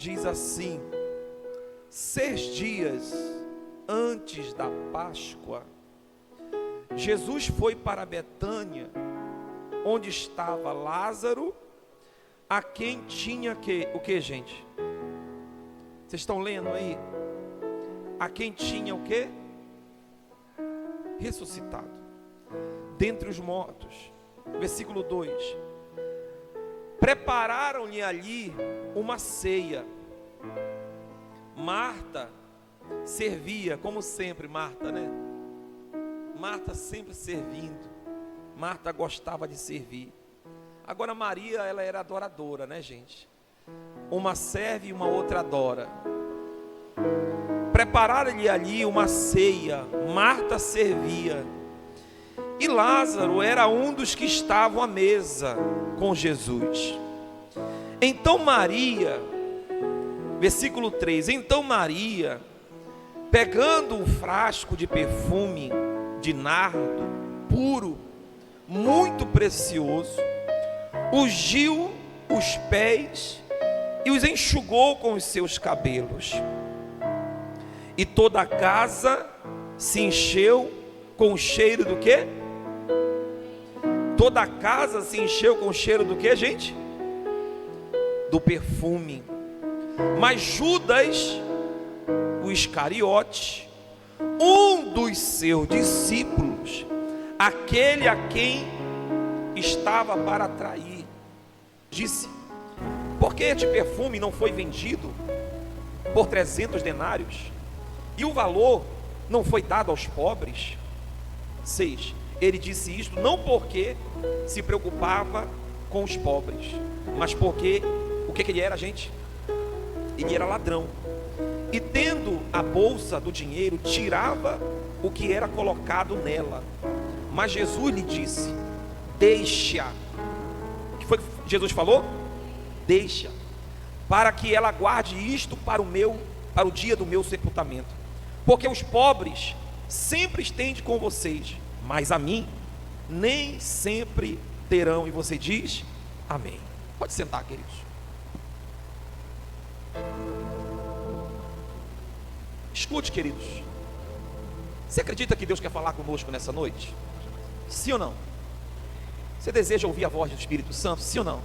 Diz assim: 6 dias antes da Páscoa, Jesus foi para Betânia, onde estava Lázaro, a quem tinha o que, gente? Vocês estão lendo aí? A quem tinha o que? Ressuscitado dentre os mortos. Versículo 2: prepararam-lhe ali uma ceia. Marta servia, como sempre, Marta, né? Marta sempre servindo. Marta gostava de servir. Agora Maria, ela era adoradora, né, gente? Uma serve e uma outra adora. Prepararam-lhe ali uma ceia. Marta servia. E Lázaro era um dos que estavam à mesa com Jesus. Então Maria, versículo 3: então Maria, pegando um frasco de perfume de nardo puro, muito precioso, ungiu os pés e os enxugou com os seus cabelos. E toda a casa se encheu com o cheiro do quê? Toda a casa se encheu com o cheiro do quê, gente? Do perfume. Mas Judas, o Iscariote, um dos seus discípulos, aquele a quem estava para trair, disse: por que este perfume não foi vendido por 300 denários? E o valor não foi dado aos pobres? 6. Ele disse isto não porque se preocupava com os pobres, mas porque, o que ele era, gente? Ele era ladrão. E tendo a bolsa do dinheiro, tirava o que era colocado nela. Mas Jesus lhe disse: deixa. O que foi que Jesus falou? Deixa, para que ela guarde isto para o dia do meu sepultamento. Porque os pobres sempre estende com vocês, mas a mim nem sempre terão. E você diz amém. Pode sentar, queridos. Escute, queridos. Você acredita que Deus quer falar conosco nessa noite? Sim ou não? Você deseja ouvir a voz do Espírito Santo? Sim ou não?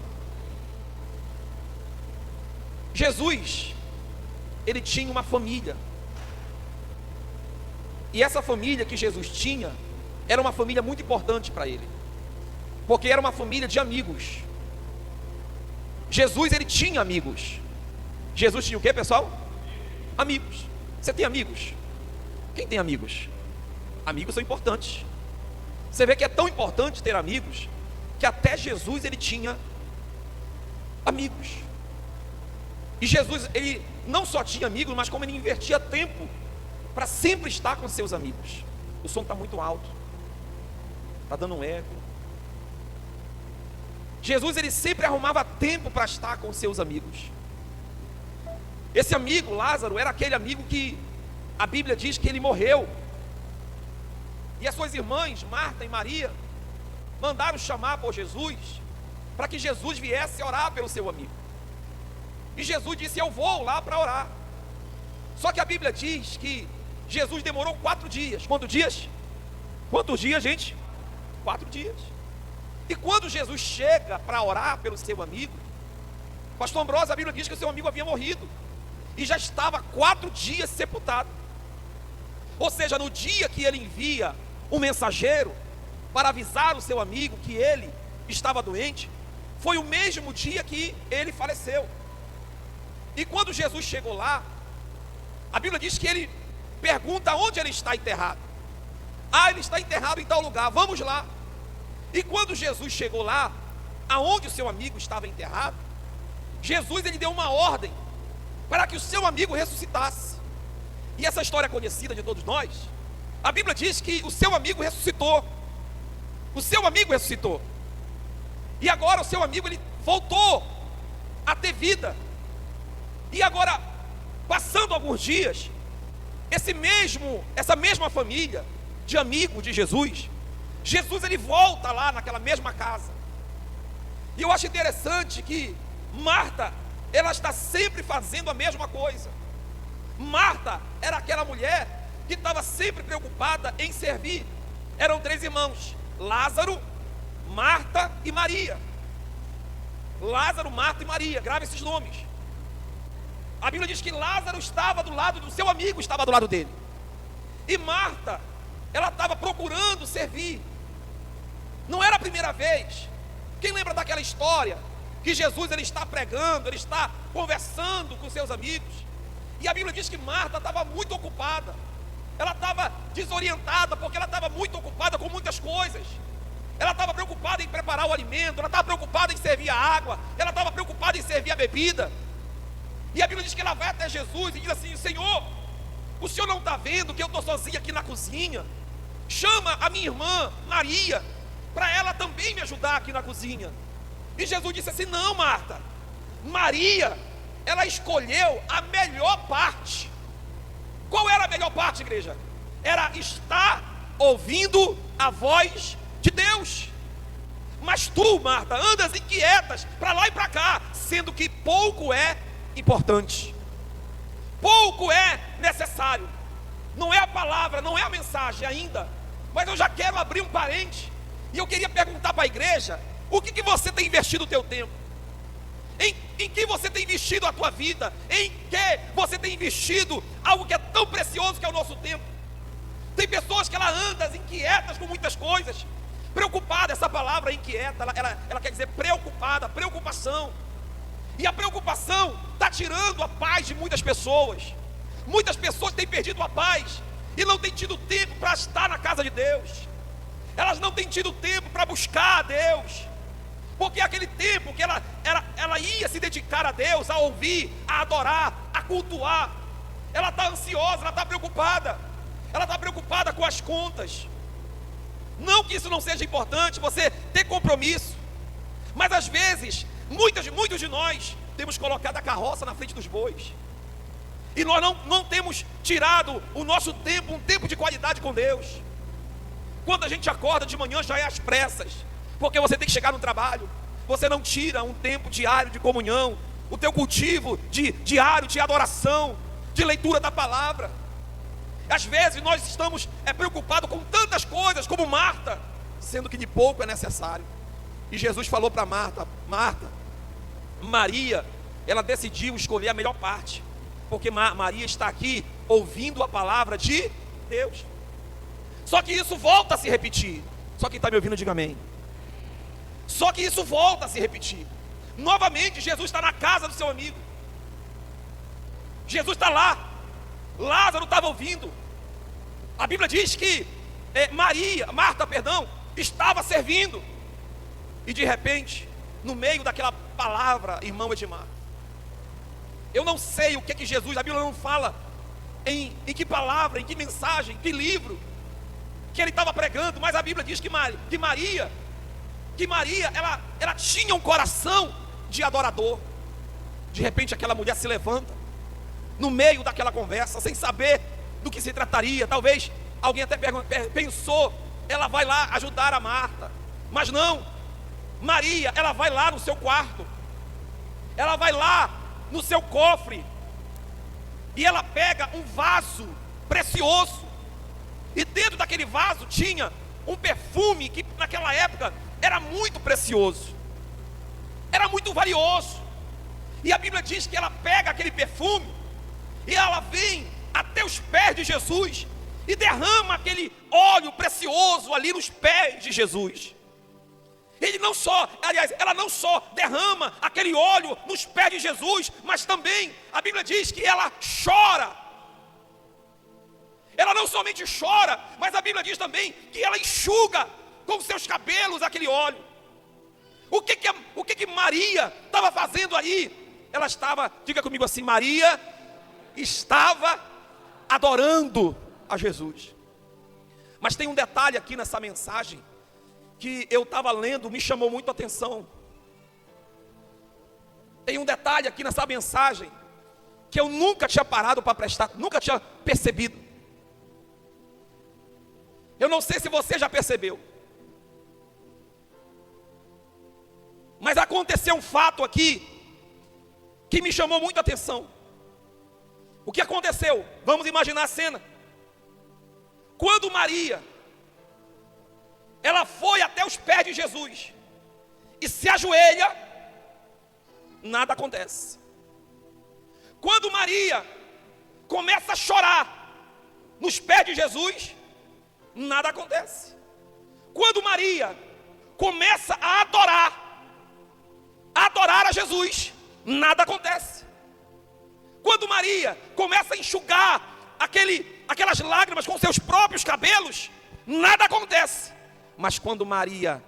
Jesus, ele tinha uma família. E essa família que Jesus tinha era uma família muito importante para ele, porque era uma família de amigos. Jesus, ele tinha amigos. Jesus tinha o que, pessoal? Amigos. Você tem amigos? Quem tem amigos? Amigos são importantes. Você vê que é tão importante ter amigos, que até Jesus, ele tinha amigos. E Jesus, ele não só tinha amigos, mas como ele investia tempo para sempre estar com seus amigos. O som está muito alto, está dando um eco. Jesus, ele sempre arrumava tempo para estar com seus amigos. Esse amigo, Lázaro, era aquele amigo que a Bíblia diz que ele morreu. E as suas irmãs, Marta e Maria, mandaram chamar por Jesus, para que Jesus viesse orar pelo seu amigo. E Jesus disse: eu vou lá para orar. Só que a Bíblia diz que Jesus demorou 4 dias. Quantos dias? Quantos dias, gente? 4 dias. E quando Jesus chega para orar pelo seu amigo, pastor Ambrosio, a Bíblia diz que o seu amigo havia morrido e já estava 4 dias sepultado. Ou seja, no dia que ele envia um mensageiro para avisar o seu amigo que ele estava doente, foi o mesmo dia que ele faleceu. E quando Jesus chegou lá, a Bíblia diz que ele pergunta onde ele está enterrado. Ah, ele está enterrado em tal lugar, vamos lá. E quando Jesus chegou lá, aonde o seu amigo estava enterrado, Jesus, ele deu uma ordem para que o seu amigo ressuscitasse. E essa história conhecida de todos nós, a Bíblia diz que o seu amigo ressuscitou. O seu amigo ressuscitou. E agora o seu amigo, ele voltou a ter vida. E agora, passando alguns dias, essa mesma família de amigos de Jesus, ele volta lá naquela mesma casa. E eu acho interessante que Marta, ela está sempre fazendo a mesma coisa. Marta era aquela mulher que estava sempre preocupada em servir. Eram 3 irmãos: Lázaro, Marta e Maria. Lázaro, Marta e Maria, grave esses nomes. A Bíblia diz que Lázaro estava do lado do seu amigo, estava do lado dele. E Marta, ela estava procurando servir. Não era a primeira vez. Quem lembra daquela história que Jesus ele está pregando, ele está conversando com seus amigos, e a Bíblia diz que Marta estava muito ocupada. Ela estava desorientada, porque ela estava muito ocupada com muitas coisas. Ela estava preocupada em preparar o alimento, ela estava preocupada em servir a água, ela estava preocupada em servir a bebida. E a Bíblia diz que ela vai até Jesus e diz assim: Senhor, o Senhor não está vendo que eu estou sozinha aqui na cozinha? Chama a minha irmã Maria, para ela também me ajudar aqui na cozinha. E Jesus disse assim: não, Marta, Maria, ela escolheu a melhor parte. Qual era a melhor parte, igreja? Era estar ouvindo a voz de Deus. Mas tu, Marta, andas inquietas para lá e para cá, sendo que pouco é importante, pouco é necessário. Não é a palavra, não é a mensagem ainda, mas eu já quero abrir um parênteses. E eu queria perguntar para a igreja: o que você tem investido o teu tempo? Em que você tem investido a tua vida? Em que você tem investido algo que é tão precioso que é o nosso tempo? Tem pessoas que ela andam inquietas com muitas coisas. Preocupada, essa palavra inquieta, ela quer dizer preocupada, preocupação. E a preocupação está tirando a paz de muitas pessoas. Muitas pessoas têm perdido a paz e não têm tido tempo para estar na casa de Deus. Elas não têm tido tempo para buscar a Deus, porque aquele tempo que ela ia se dedicar a Deus, a ouvir, a adorar, a cultuar, ela está ansiosa, ela está preocupada. Ela está preocupada com as contas. Não que isso não seja importante, você ter compromisso, mas às vezes muitos de nós temos colocado a carroça na frente dos bois, e nós não temos tirado o nosso tempo, um tempo de qualidade com Deus. Quando a gente acorda de manhã já é às pressas, porque você tem que chegar no trabalho. Você não tira um tempo diário de comunhão, o teu cultivo diário de adoração, de leitura da palavra. Às vezes nós estamos preocupados com tantas coisas como Marta, sendo que de pouco é necessário. E Jesus falou para Marta: Marta, Maria, ela decidiu escolher a melhor parte, porque Maria está aqui ouvindo a palavra de Deus. Só que isso volta a se repetir. Só quem está me ouvindo, diga amém. Só que isso volta a se repetir. Novamente, Jesus está na casa do seu amigo. Jesus está lá. Lázaro estava ouvindo. A Bíblia diz que Marta, estava servindo. E de repente, no meio daquela palavra, irmão Edmar, eu não sei o que Jesus, a Bíblia não fala em que palavra, em que mensagem, que livro que ele estava pregando, mas a Bíblia diz que Maria, ela tinha um coração de adorador. De repente aquela mulher se levanta, no meio daquela conversa, sem saber do que se trataria. Talvez alguém até pensou, ela vai lá ajudar a Marta, mas não. Maria, ela vai lá no seu quarto, ela vai lá no seu cofre, e ela pega um vaso precioso, e dentro daquele vaso tinha um perfume que naquela época era muito precioso, era muito valioso. E a Bíblia diz que ela pega aquele perfume e ela vem até os pés de Jesus e derrama aquele óleo precioso ali nos pés de Jesus. Ela não só derrama aquele óleo nos pés de Jesus, mas também a Bíblia diz que ela chora. Ela não somente chora, mas a Bíblia diz também que ela enxuga com seus cabelos aquele óleo. O que Maria estava fazendo aí? Ela estava, diga comigo assim, Maria estava adorando a Jesus. Mas tem um detalhe aqui nessa mensagem que eu estava lendo, me chamou muito a atenção. Tem um detalhe aqui nessa mensagem que eu nunca tinha parado para prestar, nunca tinha percebido. Eu não sei se você já percebeu, mas aconteceu um fato aqui que me chamou muita atenção. O que aconteceu? Vamos imaginar a cena. Quando Maria, ela foi até os pés de Jesus e se ajoelha, nada acontece. Quando Maria começa a chorar nos pés de Jesus, nada acontece. Quando Maria começa a adorar a Jesus, nada acontece. Quando Maria começa a enxugar aquelas lágrimas com seus próprios cabelos, nada acontece. Mas quando Maria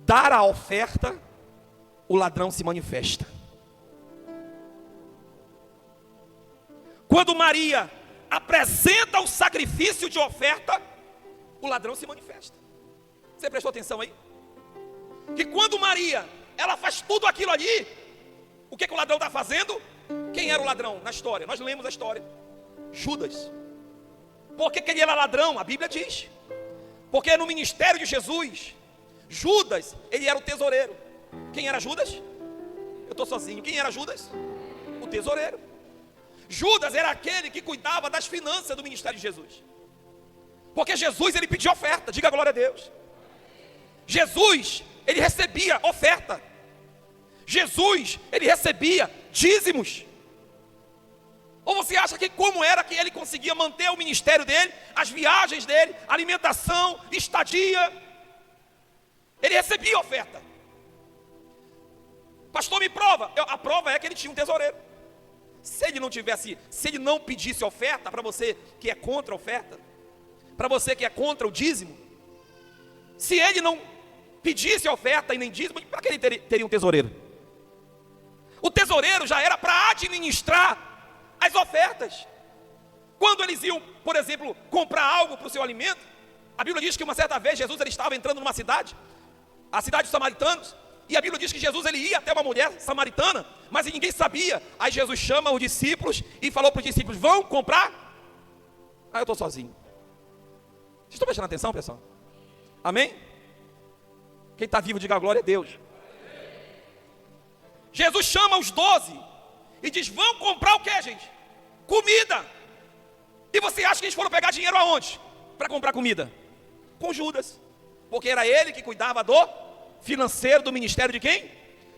dá a oferta, o ladrão se manifesta. Quando Maria apresenta o sacrifício de oferta, o ladrão se manifesta. Você prestou atenção aí? Que quando Maria, ela faz tudo aquilo ali, o que o ladrão está fazendo? Quem era o ladrão na história? Nós lemos a história. Judas. Por que ele era ladrão? A Bíblia diz. Porque no ministério de Jesus, Judas, ele era o tesoureiro. Quem era Judas? Eu estou sozinho. Quem era Judas? O tesoureiro. Judas era aquele que cuidava das finanças do ministério de Jesus. Porque Jesus, ele pedia oferta. Diga glória a Deus. Jesus, ele recebia oferta. Jesus, ele recebia dízimos. Ou você acha que como era que ele conseguia manter o ministério dele, as viagens dele, alimentação, estadia? Ele recebia oferta. Pastor, me prova. A prova é que ele tinha um tesoureiro. Se ele não pedisse oferta, para você que é contra a oferta, para você que é contra o dízimo, se ele não pedisse oferta e nem dízimo, para que ele teria um tesoureiro? O tesoureiro já era para administrar as ofertas. Quando eles iam, por exemplo, comprar algo para o seu alimento, a Bíblia diz que uma certa vez Jesus ele estava entrando numa cidade, a cidade dos samaritanos, e a Bíblia diz que Jesus ele ia até uma mulher samaritana, mas ninguém sabia. Aí Jesus chama os discípulos e falou para os discípulos: vão comprar? Ah, eu estou sozinho. Vocês estão prestando atenção, pessoal? Amém? Quem está vivo, diga glória a Deus. Jesus chama os 12 e diz: vão comprar o que, gente? Comida. E você acha que eles foram pegar dinheiro aonde? Para comprar comida? Com Judas. Porque era ele que cuidava do financeiro do ministério de quem?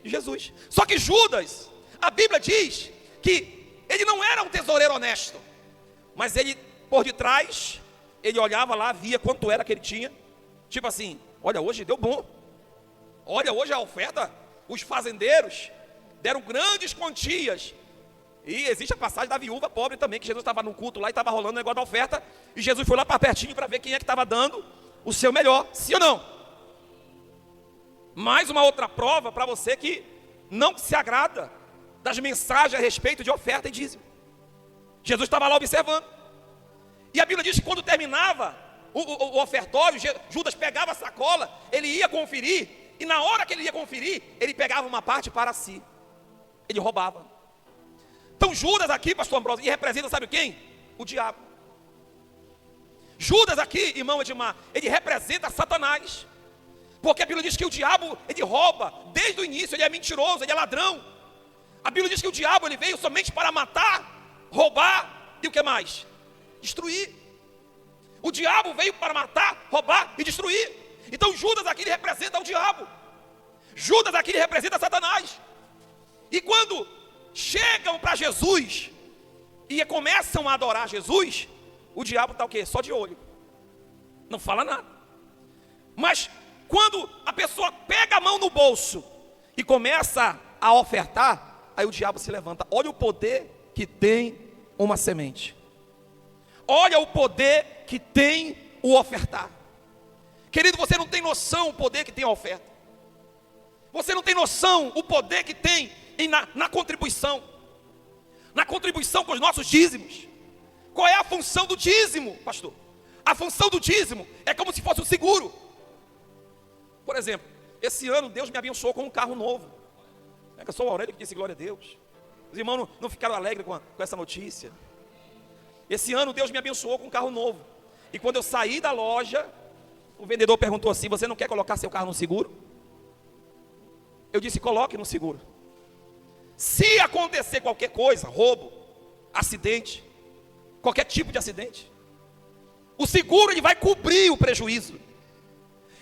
De Jesus. Só que Judas, a Bíblia diz que ele não era um tesoureiro honesto, mas ele, por detrás, ele olhava lá, via quanto era que ele tinha. Tipo assim: olha, hoje deu bom. Olha, hoje a oferta, os fazendeiros deram grandes quantias. E existe a passagem da viúva pobre também, que Jesus estava no culto lá e estava rolando o negócio da oferta, e Jesus foi lá para pertinho para ver quem é que estava dando o seu melhor, sim ou não? Mais uma outra prova para você que não se agrada das mensagens a respeito de oferta e dízimo. Jesus estava lá observando. E a Bíblia diz que quando terminava o ofertório, Judas pegava a sacola, ele ia conferir, e na hora que ele ia conferir, ele pegava uma parte para si. Ele roubava. Então Judas aqui, pastor Ambrosio, ele representa, sabe quem? O diabo. Judas aqui, irmão Edmar, ele representa Satanás. Porque a Bíblia diz que o diabo, ele rouba desde o início, ele é mentiroso, ele é ladrão. A Bíblia diz que o diabo, ele veio somente para matar, roubar e o que mais? Destruir. O diabo veio para matar, roubar e destruir. Então Judas aqui, ele representa o diabo. Judas aqui, ele representa Satanás. E quando chegam para Jesus e começam a adorar Jesus, o diabo está o quê? Só de olho. Não fala nada. Mas quando a pessoa pega a mão no bolso e começa a ofertar, aí o diabo se levanta. Olha o poder que tem uma semente. Olha o poder que tem o ofertar. Querido, você não tem noção o poder que tem a oferta. Você não tem noção o poder que tem na contribuição. Na contribuição com os nossos dízimos. Qual é a função do dízimo, pastor? A função do dízimo é como se fosse um seguro. Por exemplo, esse ano Deus me abençoou com um carro novo. É que eu sou o Aurélio que disse glória a Deus. Os irmãos não ficaram alegres com essa notícia. Esse ano Deus me abençoou com um carro novo. E quando eu saí da loja, o vendedor perguntou assim: você não quer colocar seu carro no seguro? Eu disse: coloque no seguro. Se acontecer qualquer coisa, roubo, acidente, qualquer tipo de acidente, o seguro ele vai cobrir o prejuízo.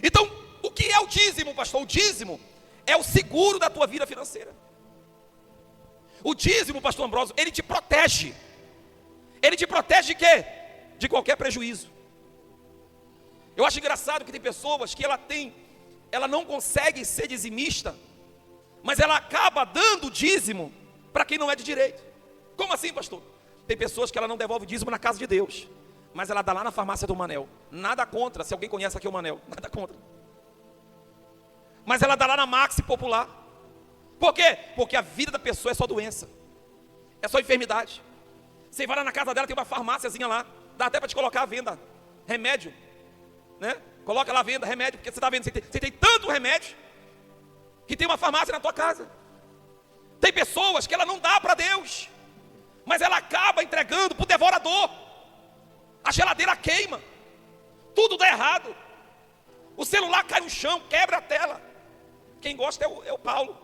Então, o que é o dízimo, pastor? O dízimo é o seguro da tua vida financeira. O dízimo, pastor Ambrósio, ele te protege. Ele te protege de quê? De qualquer prejuízo. Eu acho engraçado que tem pessoas que ela não consegue ser dizimista, mas ela acaba dando dízimo para quem não é de direito. Como assim, pastor? Tem pessoas que ela não devolve dízimo na casa de Deus, mas ela dá lá na farmácia do Manel. Nada contra, se alguém conhece aqui o Manel, nada contra. Mas ela dá lá na Maxi Popular. Por quê? Porque a vida da pessoa é só doença, é só enfermidade. Você vai lá na casa dela, tem uma farmáciazinha lá, dá até para te colocar à venda remédio, né? Coloca lá à venda remédio, porque você está vendo, você tem tanto remédio que tem uma farmácia na tua casa. Tem pessoas que ela não dá para Deus, mas ela acaba entregando para o devorador. A geladeira queima, tudo dá errado, o celular cai no chão, quebra a tela. Quem gosta é o Paulo.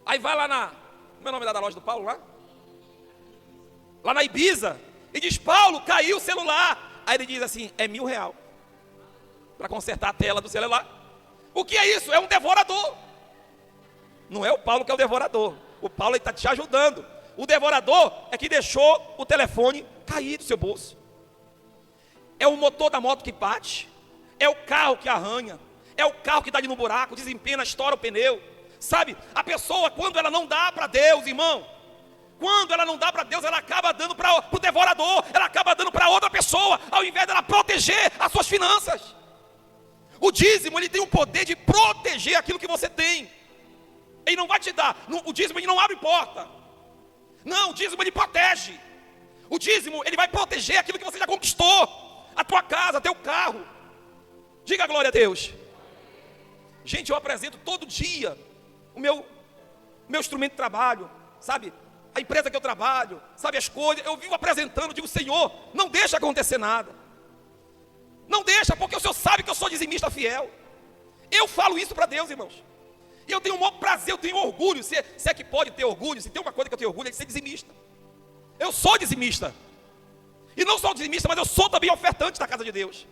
Aí vai lá como é o nome da loja do Paulo lá? Lá na Ibiza, e diz: Paulo, caiu o celular. Aí ele diz assim: é R$1.000 para consertar a tela do celular. O que é isso? É um devorador. Não é o Paulo que é o devorador. O Paulo está te ajudando. O devorador é que deixou o telefone cair do seu bolso. É o motor da moto que bate. É o carro que arranha. É o carro que dá ali no buraco, desempena, estoura o pneu. Sabe, a pessoa, quando ela não dá para Deus, irmão, quando ela não dá para Deus, ela acaba dando para o devorador, ela acaba dando para outra pessoa, ao invés dela proteger as suas finanças. O dízimo, ele tem o poder de proteger aquilo que você tem. Ele não vai te dar, o dízimo ele não abre porta. Não, o dízimo ele protege. O dízimo ele vai proteger aquilo que você já conquistou, a tua casa, teu carro. Diga glória a Deus. Gente, eu apresento todo dia o meu instrumento de trabalho, sabe? A empresa que eu trabalho, sabe, as coisas, eu vivo apresentando, digo: Senhor, não deixa acontecer nada. Não deixa, porque o Senhor sabe que eu sou dizimista fiel. Eu falo isso para Deus, irmãos. E eu tenho o maior prazer, eu tenho orgulho, se é que pode ter orgulho, se tem uma coisa que eu tenho orgulho é de ser dizimista. Eu sou dizimista. E não sou dizimista, mas eu sou também ofertante da casa de Deus.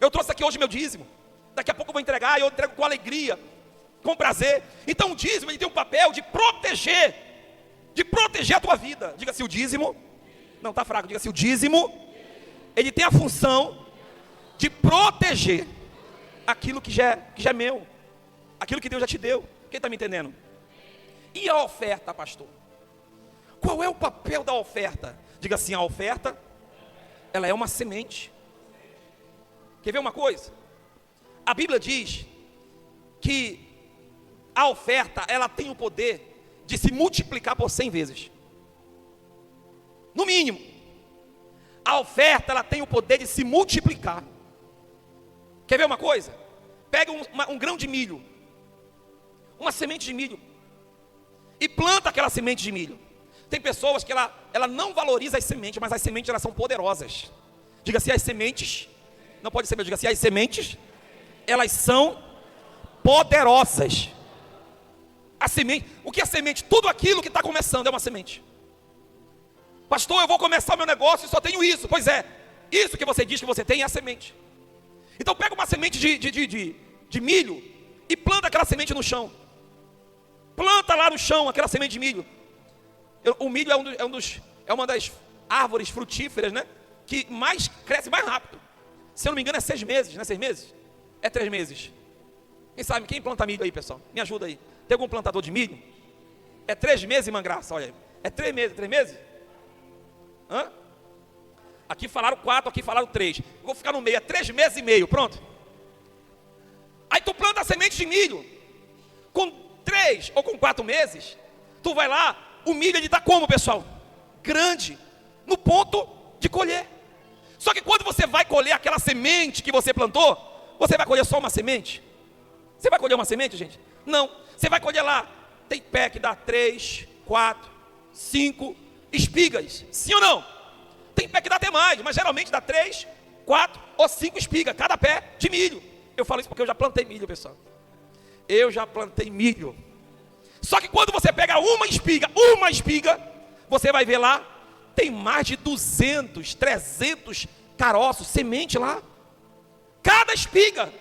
Eu trouxe aqui hoje meu dízimo. Daqui a pouco eu vou entregar, e eu entrego com alegria, com prazer. Então o dízimo ele tem um papel de proteger a tua vida. Diga assim: o dízimo, não está fraco, diga assim: o dízimo, ele tem a função de proteger aquilo que já é meu, aquilo que Deus já te deu. Quem está me entendendo? E a oferta, pastor? Qual é o papel da oferta? Diga assim: a oferta, ela é uma semente. Quer ver uma coisa? A Bíblia diz que a oferta, ela tem o poder de se multiplicar por 100 vezes. No mínimo. A oferta, ela tem o poder de se multiplicar. Quer ver uma coisa? Pega um grão de milho, uma semente de milho, e planta aquela semente de milho. Tem pessoas que ela não valoriza as sementes, mas as sementes elas são poderosas. Diga assim: as sementes, não pode ser meu, diga assim: as sementes, elas são poderosas. A semente, o que é semente? Tudo aquilo que está começando é uma semente. Pastor, eu vou começar meu negócio e só tenho isso. Pois é, isso que você diz que você tem é a semente. Então pega uma semente de milho e planta aquela semente no chão. Planta lá no chão aquela semente de milho. O milho é uma das árvores frutíferas, né, que cresce mais rápido. Se eu não me engano é 6 meses, não é 6 meses? É 3 meses. Quem sabe, quem planta milho aí, pessoal? Me ajuda aí. Tem algum plantador de milho? É 3 meses, irmã Graça, olha aí. É 3 meses, 3 meses? Hã? Aqui falaram 4, aqui falaram 3. Vou ficar no meio, é 3 meses e meio, pronto. Aí tu planta a semente de milho. Com 3 ou com 4 meses, tu vai lá, o milho ele está como, pessoal? Grande, no ponto de colher. Só que quando você vai colher aquela semente que você plantou, você vai colher só uma semente? Você vai colher uma semente, gente? Não, você vai colher lá, tem pé que dá 3, 4, 5 espigas, sim ou não? Tem pé que dá até mais, mas geralmente dá 3, 4 ou 5 espigas, cada pé de milho. Eu falo isso porque eu já plantei milho, pessoal. Eu já plantei milho. Só que quando você pega uma espiga, você vai ver lá, tem mais de 200, 300 caroços, semente lá. Cada espiga,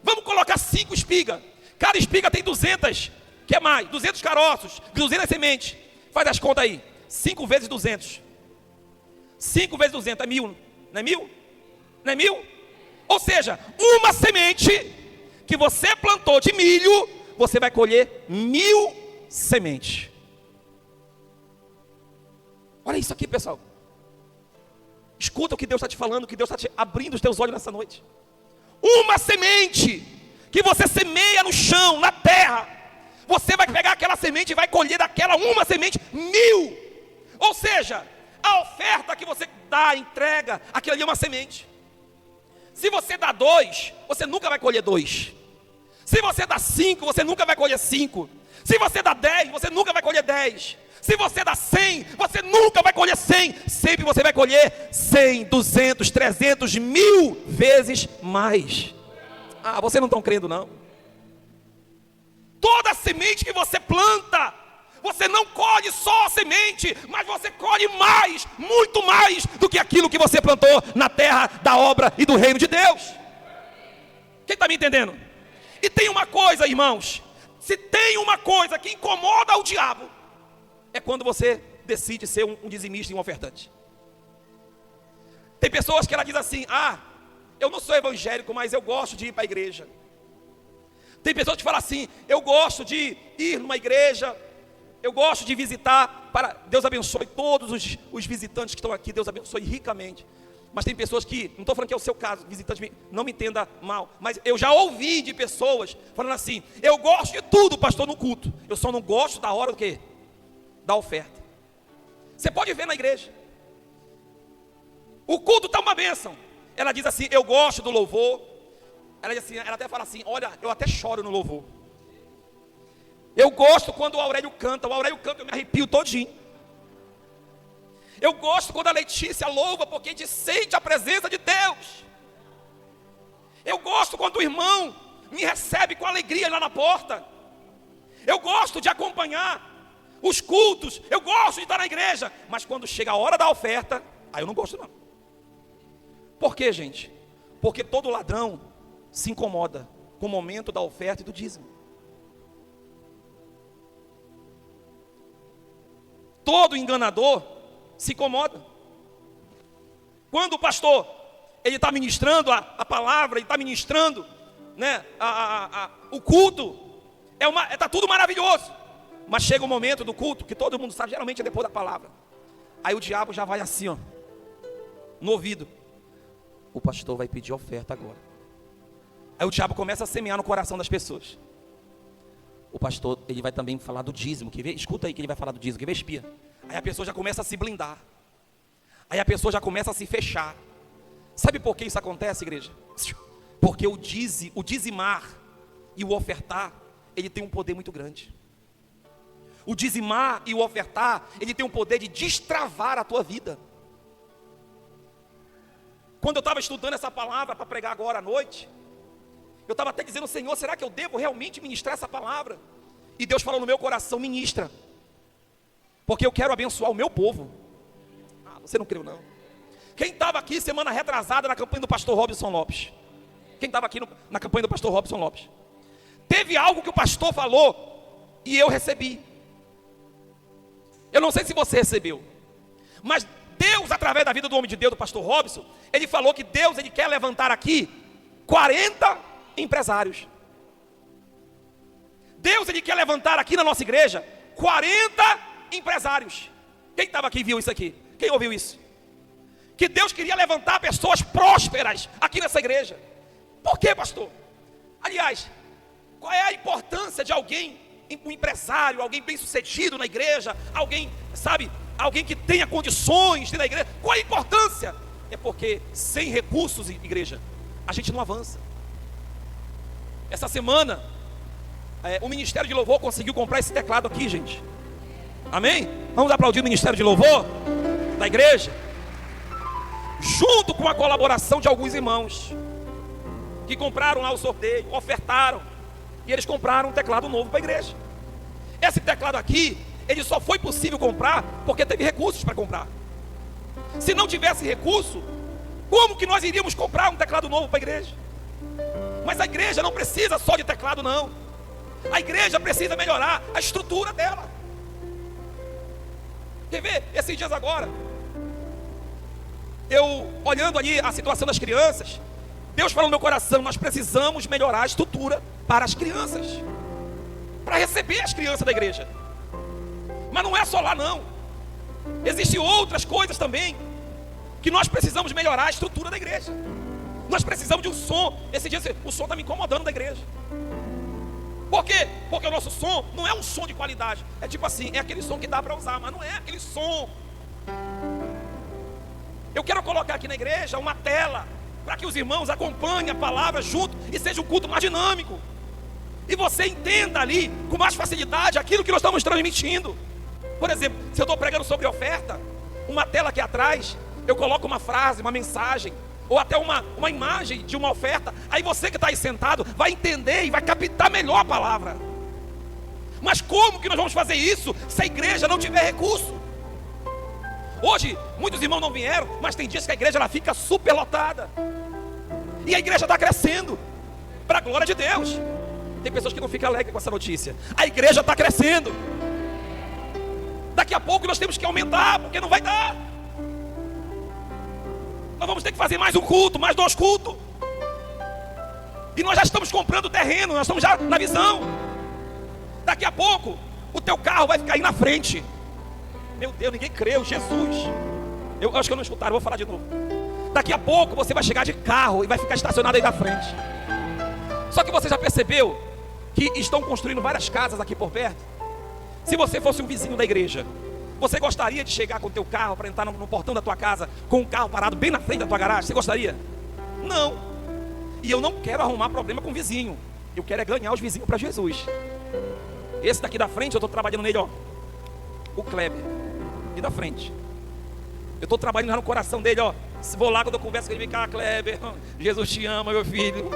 vamos colocar 5 espigas. Cada espiga tem 200, que é mais? 200 caroços, 200 sementes. Faz as contas aí. 5 vezes 200. 5 vezes 200 é 1000. Não é 1000? Não é 1000? Ou seja, uma semente que você plantou de milho, você vai colher 1000 sementes. Olha isso aqui, pessoal. Escuta o que Deus está te falando, que Deus está te abrindo os teus olhos nessa noite. Uma semente que você semeia no chão, na terra, você vai pegar aquela semente e vai colher daquela uma semente 1000. Ou seja, a oferta que você dá, entrega, aquilo ali é uma semente. Se você dá 2, você nunca vai colher 2. Se você dá 5, você nunca vai colher 5. Se você dá 10, você nunca vai colher 10. Se você dá 100, você nunca vai colher 100. Sempre você vai colher 100, 200, 300, 1000 vezes mais. Ah, vocês não estão crendo não. Toda semente que você planta, você não colhe só a semente, mas você colhe mais, muito mais do que aquilo que você plantou na terra da obra e do reino de Deus. Quem está me entendendo? E tem uma coisa, irmãos, se tem uma coisa que incomoda o diabo, é quando você decide ser um dizimista e um ofertante. Tem pessoas que ela diz assim: ah, eu não sou evangélico, mas eu gosto de ir para a igreja. Tem pessoas que falam assim: eu gosto de ir numa igreja, eu gosto de visitar, Deus abençoe todos os visitantes que estão aqui, Deus abençoe ricamente. Mas tem pessoas que, não estou falando que é o seu caso, visitante, não me entenda mal, mas eu já ouvi de pessoas falando assim: eu gosto de tudo, pastor, no culto, eu só não gosto da hora do quê? Da oferta. Você pode ver na igreja, o culto está uma bênção. Ela diz assim: eu gosto do louvor. Ela diz assim, ela até fala assim: olha, eu até choro no louvor. Eu gosto quando o Aurélio canta, eu me arrepio todinho. Eu gosto quando a Letícia louva, porque a gente sente a presença de Deus. Eu gosto quando o irmão me recebe com alegria lá na porta. Eu gosto de acompanhar os cultos, eu gosto de estar na igreja. Mas quando chega a hora da oferta, aí eu não gosto não. Por quê, gente? Porque todo ladrão se incomoda com o momento da oferta e do dízimo. Todo enganador se incomoda. Quando o pastor ele está ministrando a palavra, ele está ministrando, né, o culto, está tudo maravilhoso. Mas chega o momento do culto, que todo mundo sabe, geralmente é depois da palavra. Aí o diabo já vai assim, ó, no ouvido: o pastor vai pedir oferta agora. Aí o diabo começa a semear no coração das pessoas. O pastor, ele vai também falar do dízimo, quer ver? Escuta aí que ele vai falar do dízimo, quer ver, espia? Aí a pessoa já começa a se blindar. Aí a pessoa já começa a se fechar. Sabe por que isso acontece, igreja? Porque o dizimar e o ofertar, ele tem um poder muito grande. O dizimar e o ofertar, ele tem um poder de destravar a tua vida. Quando eu estava estudando essa palavra para pregar agora à noite, eu estava até dizendo: Senhor, será que eu devo realmente ministrar essa palavra? E Deus falou no meu coração: ministra, porque eu quero abençoar o meu povo. Ah, você não creu não? Quem estava aqui semana retrasada na campanha do pastor Robson Lopes? Quem estava aqui na campanha do pastor Robson Lopes? Teve algo que o pastor falou e eu recebi. Eu não sei se você recebeu, mas Deus, através da vida do homem de Deus, do pastor Robson, ele falou que Deus, ele quer levantar aqui 40 empresários. Deus, ele quer levantar aqui na nossa igreja 40 empresários. Quem estava aqui viu isso aqui? Quem ouviu isso? Que Deus queria levantar pessoas prósperas aqui nessa igreja. Por quê, pastor? Aliás, qual é a importância de alguém, um empresário, alguém bem sucedido na igreja, alguém, sabe, alguém que tenha condições de ir na igreja? Qual é a importância? É porque sem recursos, igreja, a gente não avança. Essa semana, o Ministério de Louvor conseguiu comprar esse teclado aqui, gente. Amém? Vamos aplaudir o Ministério de Louvor da igreja, junto com a colaboração de alguns irmãos que compraram lá o sorteio, ofertaram, e eles compraram um teclado novo para a igreja. Esse teclado aqui, ele só foi possível comprar porque teve recursos para comprar. Se não tivesse recurso, como que nós iríamos comprar um teclado novo para a igreja? Mas a igreja não precisa só de teclado, não. A igreja precisa melhorar a estrutura dela. Quer ver? Esses dias agora, eu olhando ali a situação das crianças, Deus falou no meu coração: nós precisamos melhorar a estrutura para as crianças, para receber as crianças da igreja. Mas não é só lá não. Existem outras coisas também que nós precisamos melhorar a estrutura da igreja. Nós precisamos de um som. Esse dia o som está me incomodando da igreja. Por quê? Porque o nosso som não é um som de qualidade. É tipo assim, é aquele som que dá para usar, mas não é aquele som. Eu quero colocar aqui na igreja uma tela para que os irmãos acompanhem a palavra junto e seja um culto mais dinâmico. E você entenda ali com mais facilidade aquilo que nós estamos transmitindo. Por exemplo, se eu estou pregando sobre oferta, uma tela aqui atrás, eu coloco uma frase, uma mensagem, ou até uma imagem de uma oferta. Aí você que está aí sentado vai entender e vai captar melhor a palavra. Mas como que nós vamos fazer isso se a igreja não tiver recurso? Hoje, muitos irmãos não vieram, mas tem dias que a igreja ela fica superlotada. E a igreja está crescendo, para a glória de Deus. Tem pessoas que não ficam alegres com essa notícia. A igreja está crescendo. Daqui a pouco nós temos que aumentar, porque não vai dar. Nós vamos ter que fazer mais um culto, mais 2 cultos. E nós já estamos comprando terreno, nós estamos já na visão. Daqui a pouco, o teu carro vai ficar aí na frente. Meu Deus, ninguém creu, Jesus. Eu acho que eu não escutaram, vou falar de novo. Daqui a pouco você vai chegar de carro e vai ficar estacionado aí na frente. Só que você já percebeu que estão construindo várias casas aqui por perto? Se você fosse um vizinho da igreja, você gostaria de chegar com o teu carro para entrar no portão da tua casa com um carro parado bem na frente da tua garagem? Você gostaria? Não. E eu não quero arrumar problema com o vizinho. Eu quero é ganhar os vizinhos para Jesus. Esse daqui da frente, eu estou trabalhando nele, ó. O Kleber. E da frente. Eu estou trabalhando lá no coração dele, ó. Vou lá quando eu converso com ele, vem cá, Kleber. Jesus te ama, meu filho.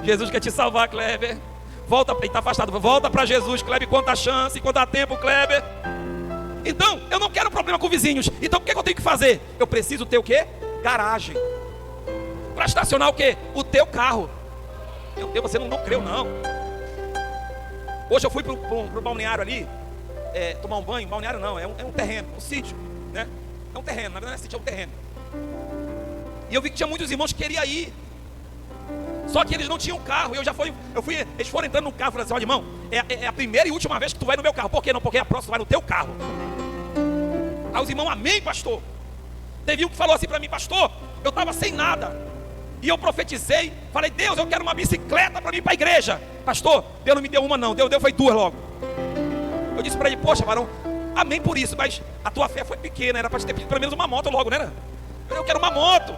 Jesus quer te salvar, Kleber. Volta, ele está afastado. Volta para Jesus, Kleber, quanta chance, quanto tempo, Kleber. Então, eu não quero problema com vizinhos. Então, o que eu tenho que fazer? Eu preciso ter o quê? Garagem. Para estacionar o quê? O teu carro. Meu Deus, você não creu, não. Hoje eu fui para o balneário ali, tomar um banho. Balneário não, é um terreno, um sítio, né? É um terreno, na verdade não é sítio, é um terreno. E eu vi que tinha muitos irmãos que queriam ir. Só que eles não tinham carro. Eles foram entrando no carro e falaram assim: olha, irmão, é a primeira e última vez que tu vai no meu carro. Por quê? Não, porque a próxima vai no teu carro. Aí os irmãos: amém, pastor. Teve um que falou assim para mim: pastor, eu estava sem nada, e eu profetizei, falei: Deus, eu quero uma bicicleta para mim para a igreja. Pastor, Deus não me deu uma não, Deus foi 2 logo. Eu disse para ele: poxa, varão, amém por isso, mas a tua fé foi pequena, era para te ter pedido pelo menos uma moto logo, né? Eu quero uma moto.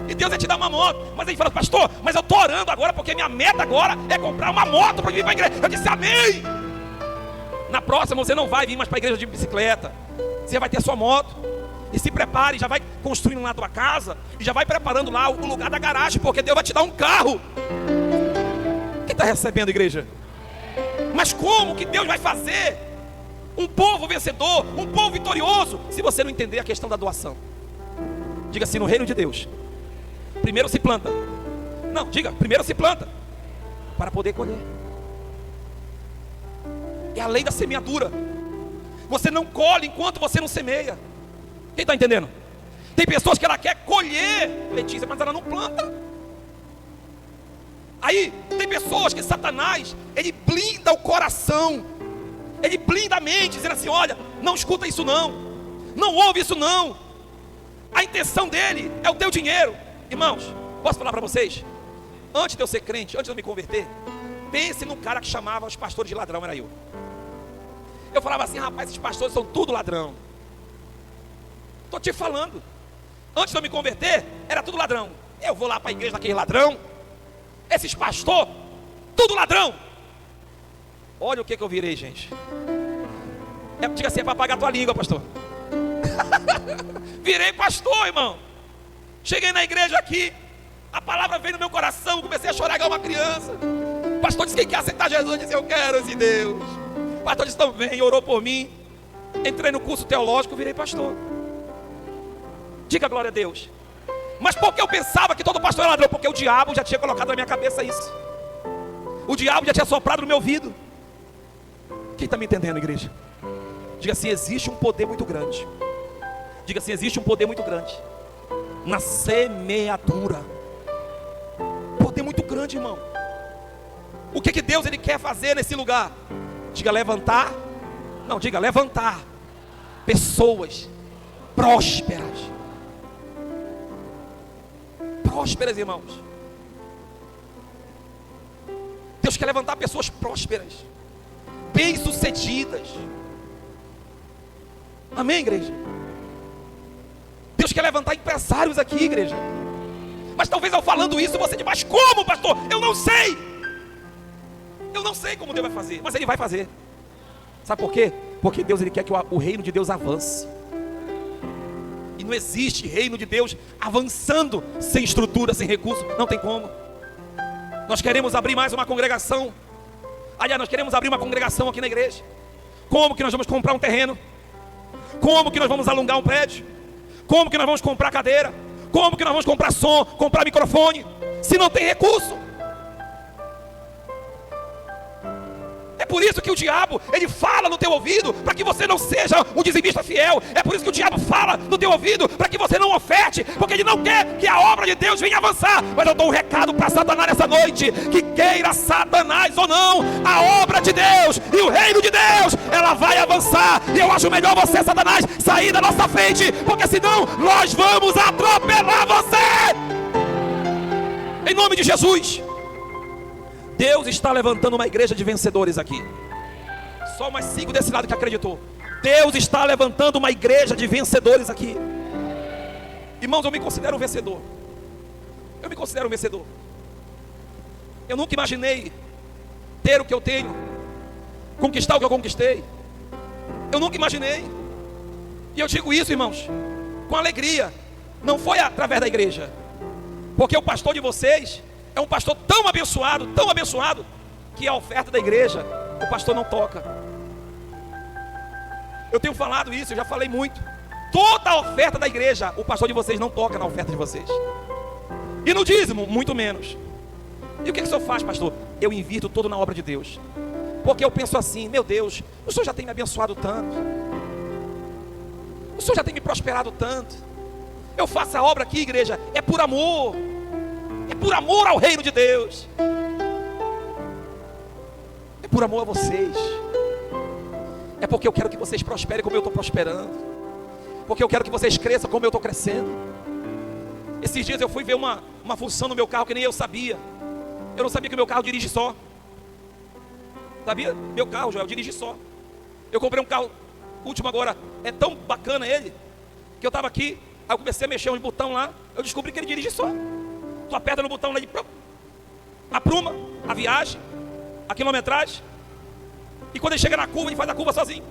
E Deus vai te dar uma moto. Mas ele fala: pastor, mas eu estou orando agora, porque minha meta agora é comprar uma moto para vir para a igreja. Eu disse: amém. Na próxima você não vai vir mais para a igreja de bicicleta. Você vai ter a sua moto. E se prepare, já vai construindo lá a tua casa. E já vai preparando lá o lugar da garagem, porque Deus vai te dar um carro. Quem está recebendo, igreja? Mas como que Deus vai fazer um povo vencedor, um povo vitorioso, se você não entender a questão da doação? Diga assim: no reino de Deus, primeiro se planta. Não, diga, primeiro se planta para poder colher. É a lei da semeadura. Você não colhe enquanto você não semeia. Quem está entendendo? Tem pessoas que ela quer colher, Letícia, mas ela não planta. Aí tem pessoas que Satanás, ele blinda o coração, ele blinda a mente, dizendo assim: olha, não escuta isso não, não ouve isso não. A intenção dele é o teu dinheiro. Irmãos, posso falar para vocês? Antes de eu ser crente, antes de eu me converter, pense num cara que chamava os pastores de ladrão. Era eu. Eu falava assim: rapaz, esses pastores são tudo ladrão. Estou te falando. Antes de eu me converter, era tudo ladrão. Eu vou lá para a igreja daquele ladrão. Esses pastores, tudo ladrão. Olha o que eu virei, gente. Diga assim: é para pagar a tua língua, pastor. Virei pastor, irmão. Cheguei na igreja aqui, a palavra veio no meu coração, comecei a chorar igual uma criança. O pastor disse: quem quer aceitar Jesus? Eu disse: eu quero esse Deus. pastor disse também, orou por mim. Entrei no curso teológico, virei pastor. Diga glória a Deus. Mas por que eu pensava que todo pastor era ladrão? Porque o diabo já tinha colocado na minha cabeça isso. O diabo já tinha soprado no meu ouvido. Quem está me entendendo, igreja? Diga assim, existe um poder muito grande. Diga assim, existe um poder muito grande na semeadura. Poder muito grande, irmão. O que Deus ele quer fazer nesse lugar? Diga levantar. Não, diga levantar pessoas prósperas. Prósperas, irmãos. Deus quer levantar pessoas prósperas, bem-sucedidas. Amém, igreja? Deus quer levantar empresários aqui, igreja. Mas talvez eu falando isso você diga, mas como, pastor? Eu não sei. Eu não sei como Deus vai fazer, mas Ele vai fazer. Sabe por quê? Porque Deus ele quer que o reino de Deus avance. E não existe reino de Deus avançando sem estrutura, sem recurso. Não tem como. Nós queremos abrir mais uma congregação. Aliás, nós queremos abrir uma congregação aqui na igreja. Como que nós vamos comprar um terreno? Como que nós vamos alugar um prédio? Como que nós vamos comprar cadeira? Como que nós vamos comprar som, comprar microfone? Se não tem recurso. É por isso que o diabo, ele fala no teu ouvido, para que você não seja um dizimista fiel. É por isso que o diabo fala no teu ouvido, para que você não oferte, porque ele não quer que a obra de Deus venha avançar. Mas eu dou um recado para Satanás nessa noite, que queira Satanás ou não, a obra de Deus e o reino de Deus, ela vai avançar. E eu acho melhor você, Satanás, sair da nossa frente, porque senão nós vamos atropelar você. Em nome de Jesus. Deus está levantando uma igreja de vencedores aqui. Só umas 5 desse lado que acreditou. Deus está levantando uma igreja de vencedores aqui. Irmãos, eu me considero um vencedor. Eu me considero um vencedor. Eu nunca imaginei ter o que eu tenho, conquistar o que eu conquistei. Eu nunca imaginei. E eu digo isso, irmãos, com alegria. Não foi através da igreja, porque o pastor de vocês é um pastor tão abençoado, que a oferta da igreja, o pastor não toca. Eu tenho falado isso, eu já falei muito. Toda a oferta da igreja, o pastor de vocês não toca na oferta de vocês. E no dízimo, muito menos. E o que o senhor faz, pastor? Eu invirto todo na obra de Deus. Porque eu penso assim, meu Deus, o senhor já tem me abençoado tanto. O senhor já tem me prosperado tanto. Eu faço a obra aqui, igreja, é por amor. É por amor ao reino de Deus. É por amor a vocês. É porque eu quero que vocês prosperem como eu estou prosperando. Porque eu quero que vocês cresçam como eu estou crescendo. Esses dias eu fui ver uma função no meu carro que nem eu sabia. Eu não sabia que o meu carro dirige só. Sabia? Meu carro, Joel, dirige só. Eu comprei um carro último agora. É tão bacana ele, que eu estava aqui, aí eu comecei a mexer um botão lá. Eu descobri que ele dirige só. Tu aperta no botão lá de apruma a viagem, a quilometragem. E quando ele chega na curva, ele faz a curva sozinho.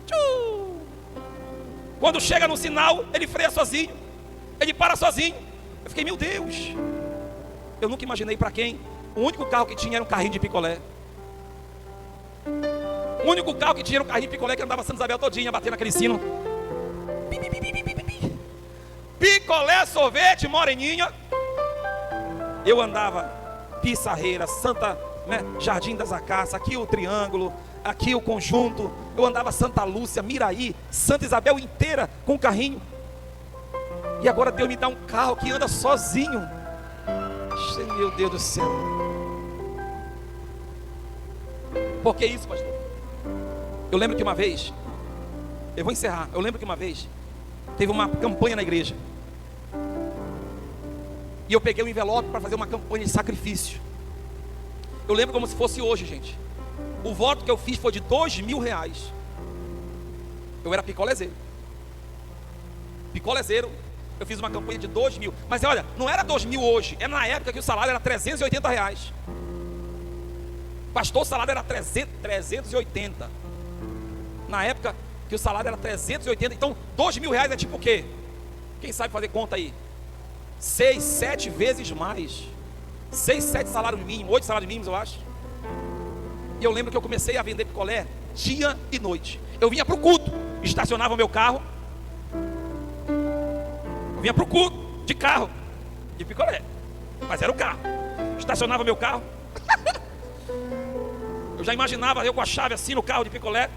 Tchuu. Quando chega no sinal, ele freia sozinho. Ele para sozinho. Eu fiquei, meu Deus. Eu nunca imaginei para quem. O único carro que tinha era um carrinho de picolé. O único carro que tinha era um carrinho de picolé que andava Santa Isabel todinha, batendo naquele sino. Picolé, sorvete, moreninha. Eu andava Pissarreira, Santa, Jardim das Acácias, aqui o Triângulo, aqui o Conjunto. Eu andava Santa Lúcia, Miraí, Santa Isabel inteira com o carrinho. E agora Deus me dá um carro que anda sozinho. Meu Deus do céu. Por que isso, pastor? Eu lembro que uma vez, eu vou encerrar, eu lembro que uma vez teve uma campanha na igreja. E eu peguei um envelope para fazer uma campanha de sacrifício. Eu lembro como se fosse hoje, gente. O voto que eu fiz foi de R$2.000. Eu era picolezeiro. Picolezeiro, eu fiz uma campanha de 2.000. Mas olha, não era 2.000 hoje. É na época que o salário era R$380. Pastor, o salário era 380. Na época que o salário era 380. Então, R$2.000 é tipo o quê? Quem sabe fazer conta aí? 6, 7 vezes mais. 6, 7 salários mínimos, 8 salários mínimos, eu acho. E eu lembro que eu comecei a vender picolé dia e noite. Eu vinha para o culto, estacionava o meu carro, eu vinha para o culto de carro, de picolé, mas era o carro. Estacionava meu carro, eu já imaginava eu com a chave assim no carro de picolé,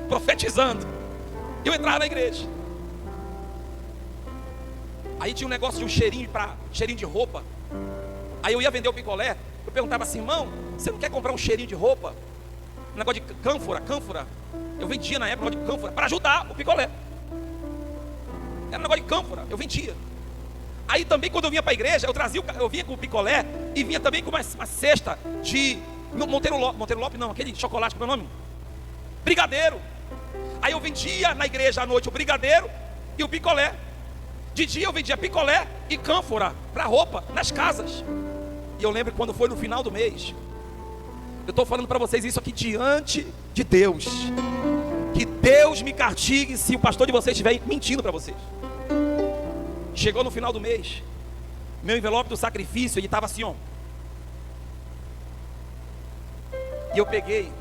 profetizando. Eu entrava na igreja. Aí tinha um negócio de um cheirinho de roupa. Aí eu ia vender o picolé. Eu perguntava assim: irmão, você não quer comprar um cheirinho de roupa? Um negócio de cânfora. Eu vendia na época um negócio de cânfora para ajudar o picolé. Era um negócio de cânfora, eu vendia. Aí também quando eu vinha para a igreja, eu vinha com o picolé e vinha também com uma cesta de Monteiro Lope não, aquele chocolate, qual é o nome? Brigadeiro. Aí eu vendia na igreja à noite o brigadeiro e o picolé. De dia eu vendia picolé e cânfora para roupa nas casas. E eu lembro que quando foi no final do mês, eu estou falando para vocês isso aqui diante de Deus, que Deus me castigue se o pastor de vocês estiver mentindo para vocês. Chegou no final do mês, meu envelope do sacrifício, ele estava assim, ó. E eu peguei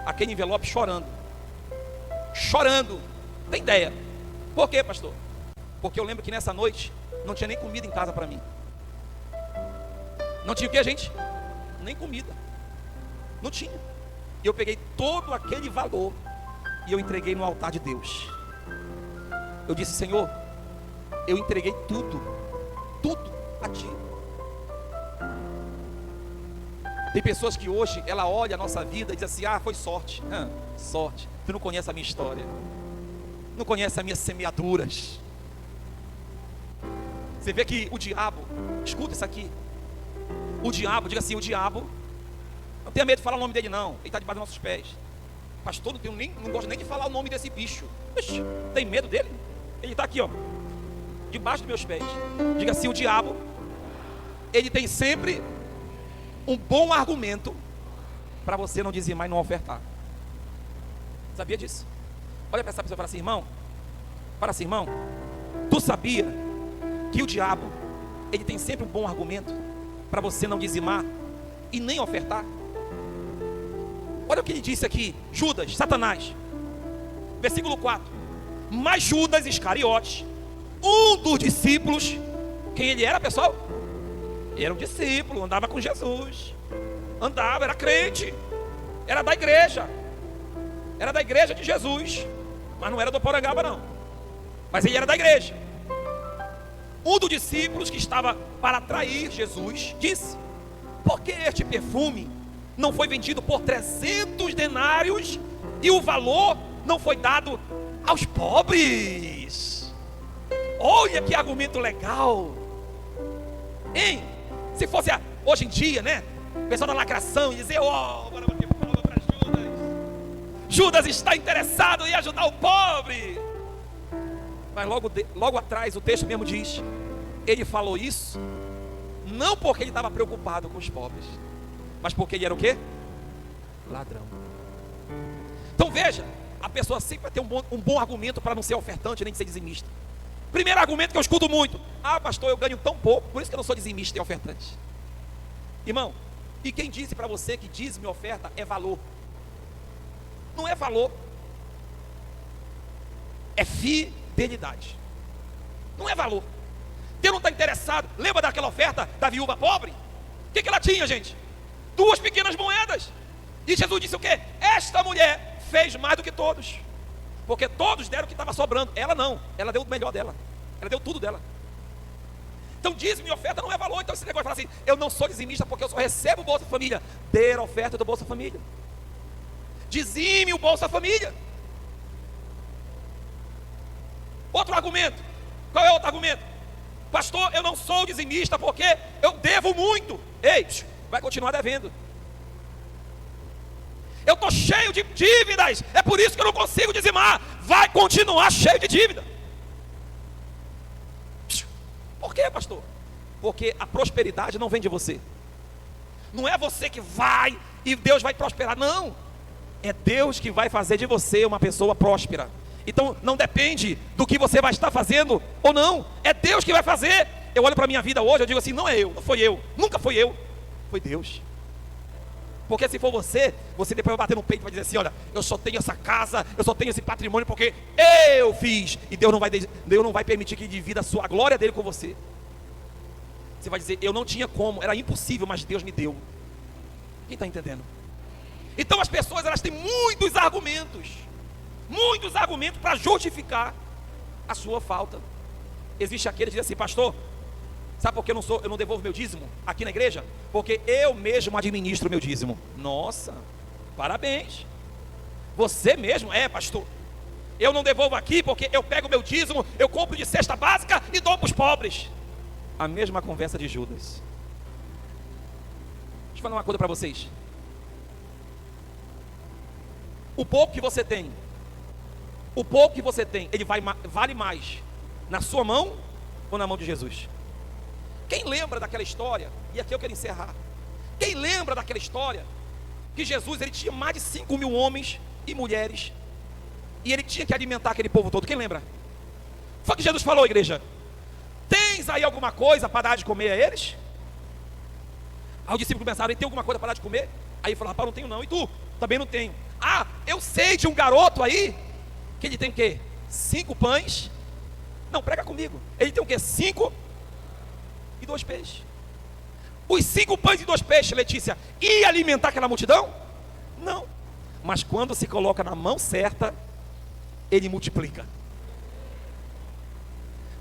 aquele envelope chorando. Tem ideia? Por quê, pastor? Porque eu lembro que nessa noite não tinha nem comida em casa para mim. Não tinha o que, gente? Nem comida. Não tinha. E eu peguei todo aquele valor e eu entreguei no altar de Deus. Eu disse: Senhor, eu entreguei tudo a Ti. Tem pessoas que hoje ela olha a nossa vida e diz assim: ah, foi sorte. Sorte. Tu não conhece a minha história, não conhece as minhas semeaduras. Você vê que o diabo, escuta isso aqui, o diabo, diga assim: o diabo, não tenha medo de falar o nome dele não, ele está debaixo dos nossos pés. Pastor, não gosto nem de falar o nome desse bicho. Ixi, tem medo dele? Ele está aqui, ó, debaixo dos meus pés. Diga assim: o diabo, ele tem sempre um bom argumento para você não dizimar e não ofertar. Sabia disso? Olha para essa pessoa e fala assim: irmão, tu sabia que o diabo, ele tem sempre um bom argumento para você não dizimar e nem ofertar? Olha o que ele disse aqui, Judas, Satanás, versículo 4. Mas Judas Iscariotes, um dos discípulos, quem ele era, pessoal? Era um discípulo, andava com Jesus, era crente, era da igreja de Jesus, mas não era do Porangaba não, mas ele era da igreja. Um dos discípulos que estava para trair Jesus disse: por que este perfume não foi vendido por 300 denários e o valor não foi dado aos pobres? Olha que argumento legal, hein? Se fosse hoje em dia, né, o pessoal da lacração ia dizer: bora bater palma para Judas. Judas está interessado em ajudar o pobre. Mas logo atrás o texto mesmo diz: ele falou isso não porque ele estava preocupado com os pobres, mas porque ele era o quê? Ladrão. Então veja, a pessoa sempre vai ter um bom argumento para não ser ofertante nem ser dizimista. Primeiro argumento que eu escuto muito: ah, pastor, eu ganho tão pouco, por isso que eu não sou dizimista e ofertante. Irmão, e quem disse para você que dízimo e oferta é valor? Não é valor, é fidelidade. Não é valor. Deus não está interessado. Lembra daquela oferta da viúva pobre? O que ela tinha, gente? 2 pequenas moedas. E Jesus disse o quê? Esta mulher fez mais do que todos, porque todos deram o que estava sobrando. Ela não, ela deu o melhor dela, ela deu tudo dela. Então dízimo e oferta não é valor. Então esse negócio de falar assim: eu não sou dizimista porque eu só recebo o Bolsa Família. Dê a oferta do Bolsa Família, dizime o Bolsa Família. Outro argumento. Qual é o outro argumento? Pastor, eu não sou dizimista porque eu devo muito. Ei, vai continuar devendo. Eu estou cheio de dívidas, é por isso que eu não consigo dizimar. Vai continuar cheio de dívida. Por quê, pastor? Porque a prosperidade não vem de você. Não é você que vai e Deus vai prosperar, não. É Deus que vai fazer de você uma pessoa próspera. Então não depende do que você vai estar fazendo ou não, é Deus que vai fazer. Eu olho para a minha vida hoje, eu digo assim: não é eu, não foi eu, nunca foi eu, foi Deus. Porque se for você depois vai bater no peito e vai dizer assim: olha, eu só tenho essa casa, eu só tenho esse patrimônio porque eu fiz. E Deus não vai permitir que divida a sua glória dele com você. Você vai dizer: eu não tinha como, era impossível, mas Deus me deu. Quem está entendendo? Então as pessoas, elas têm muitos argumentos para justificar a sua falta. Existe aquele que diz assim: pastor, sabe por que eu não devolvo meu dízimo aqui na igreja? Porque eu mesmo administro meu dízimo. Nossa, parabéns. Você mesmo? É, pastor. Eu não devolvo aqui porque eu pego meu dízimo, eu compro de cesta básica e dou para os pobres. A mesma conversa de Judas. Deixa eu falar uma coisa para vocês. O pouco que você tem, ele vale mais na sua mão ou na mão de Jesus? Quem lembra daquela história? E aqui eu quero encerrar. Quem lembra daquela história que Jesus, ele tinha mais de 5 mil homens e mulheres, e ele tinha que alimentar aquele povo todo? Quem lembra? Foi o que Jesus falou, igreja: tens aí alguma coisa para dar de comer a eles? Aí os discípulos pensaram: tem alguma coisa para dar de comer? Aí ele falou: rapaz, não tenho não. E tu? Também não tenho. Ah, eu sei de um garoto aí que ele tem o quê? 5 pães. Não, prega comigo. Ele tem o quê? 5 e 2 peixes. Os 5 pães e 2 peixes, Letícia, ia alimentar aquela multidão? Não. Mas quando se coloca na mão certa, ele multiplica.